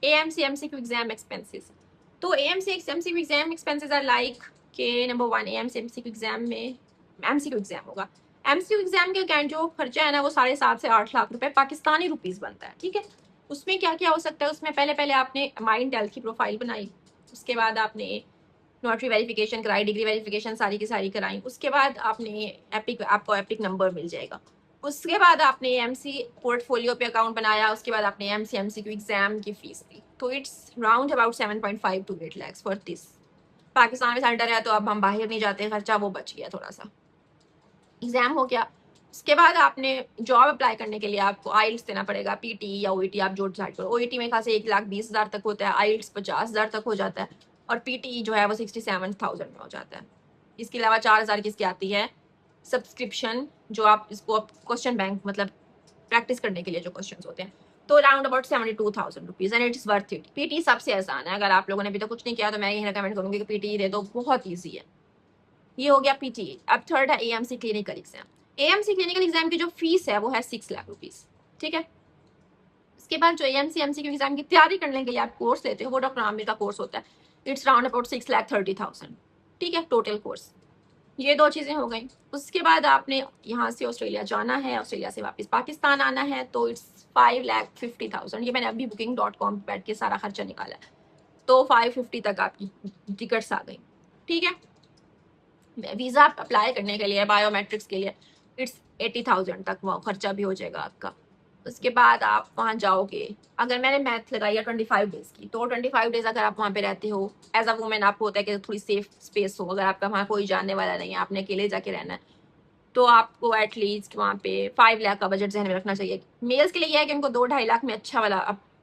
AMC MCQ exam expenses. तो AMC MCQ exam expenses are like के number 1 AMC MCQ exam में MCQ exam होगा। MCQ exam के जो खर्चा है ना वो 7.5 से 8 लाख रुपए पाकिस्तानी रुपीस बनता है, ठीक है। उसमें क्या क्या हो सकता है, उसमें पहले आपने माइंड की प्रोफाइल बनाई, उसके बाद आपने नोटरी वेरिफिकेशन कराई, डिग्री वेरिफिकेशन सारी की सारी कराई, उसके बाद आपने एपिक, आपको एपिक नंबर मिल जाएगा। उसके बाद आपने एमसी पोर्टफोलियो पे अकाउंट बनाया, उसके बाद आपने एमसी MCQ एग्जाम की फीस दी। तो it's round about 7.5 to 8 lakhs for this. Pakistan में सेंटर है तो अब हम बाहर नहीं जाते, खर्चा वो बच गया थोड़ा सा। एग्जाम हो गया, उसके बाद आपने जॉब अप्लाई करने के लिए आपको आइल्स देना पड़ेगा, पीटी या ओईटी आप जो डिसाइड करो। ओईटी में खासे 1,20,000 तक होता है, आइल्स 50,000 तक हो जाता है, और पीटी जो है वो 67,000 में हो जाता है। इसके अलावा 4,000 की इसकी आती है सब्सक्रिप्शन, जो आप इसको क्वेश्चन बैंक मतलब प्रैक्टिस करने के लिए जो क्वेश्चंस होते हैं। तो around about 72,000 rupees and it's worth it. PT सबसे आसान है, अगर आप लोगों ने अभी तक कुछ नहीं किया तो मैं यही रिकमेंड करूंगी कि पीटी दे दो, बहुत ईजी है। ये हो गया पीटी। अब थर्ड है AMC clinical exam. AMC clinical exam की जो फीस है वो है 6 लाख रुपीज, ठीक है। इसके बाद जो एएमसी MCQ एग्जाम की तैयारी करने के लिए आप कोर्स लेते हो वो डॉक्टर आमिर का कोर्स होता है। इट्स राउंड अबाउट 6,30,000, ठीक है, टोटल कोर्स। ये दो चीजें हो गई। उसके बाद आपने यहाँ से ऑस्ट्रेलिया जाना है, ऑस्ट्रेलिया से वापस पाकिस्तान आना है, तो इट्स 5,50,000। ये मैंने अभी booking.com पे बैठ के सारा खर्चा निकाला है, तो 550 तक आपकी टिकट्स आ गई, ठीक है। वीजा अप्लाई करने के लिए, बायोमेट्रिक्स के लिए इट्स 80,000 तक वो खर्चा भी हो जाएगा आपका। उसके बाद आप वहाँ जाओगे, अगर मैंने मैथ लगाई है 25 डेज की, तो 25 डेज अगर आप वहाँ पे रहते हो एज अ वुमेन, आपको होता है कि थोड़ी सेफ स्पेस हो, अगर आपका वहाँ कोई जानने वाला नहीं है, आपने अकेले जाके रहना है, तो आपको एटलीस्ट वहाँ पे 5 लाख का बजट जहन में रखना चाहिए। मेल्स के लिए यह है कि उनको 2-2.5 लाख में अच्छा वाला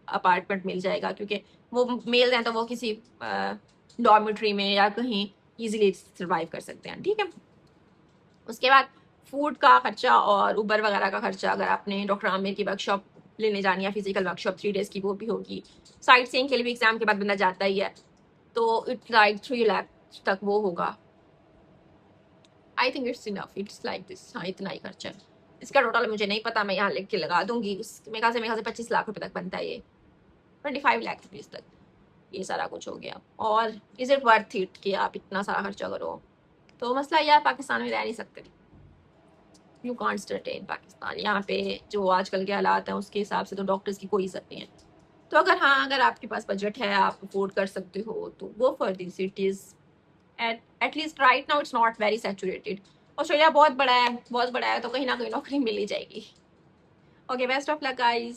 अपार्टमेंट मिल जाएगा, क्योंकि वो मेल्स हैं तो वो किसी डॉर्मेट्री में या कहीं इजीली सर्वाइव कर सकते हैं, ठीक है। उसके बाद फूड का खर्चा और उबर वगैरह का खर्चा, अगर आपने डॉक्टर आमिर की वर्कशॉप लेने जानी है, फिजिकल वर्कशॉप 3 डेज की, वो भी होगी। साइट सीइंग के लिए भी एग्जाम के बाद बंदा जाता ही है, तो इट्स लाइक 3 लाख तक वो होगा। I think it's enough, it's like this. हाँ, इतना ही खर्चा है इसका टोटल, मुझे नहीं पता, मैं यहाँ लिख के लगा दूंगी। मेरे ख्याल से 25 लाख रुपए तक बनता है ये, 25 लाख रुपीज तक ये सारा कुछ हो गया। और इज इट वर्थ इट कि आप इतना सारा खर्चा करो? तो मसला यह है, पाकिस्तान में रह नहीं सकते, you can't stay in Pakistan. यहाँ पे जो आजकल के हालात हैं उसके हिसाब से तो डॉक्टर्स की कोई इज्जत नहीं है। तो अगर हाँ, अगर आपके पास बजट है, आप अफोर्ड कर सकते हो, तो go for this. It is at least right now it's not very saturated. Australia बहुत बड़ा है, बहुत बड़ा है, तो कहीं ना कहीं नौकरी मिल ही जाएगी। Okay, best of luck guys.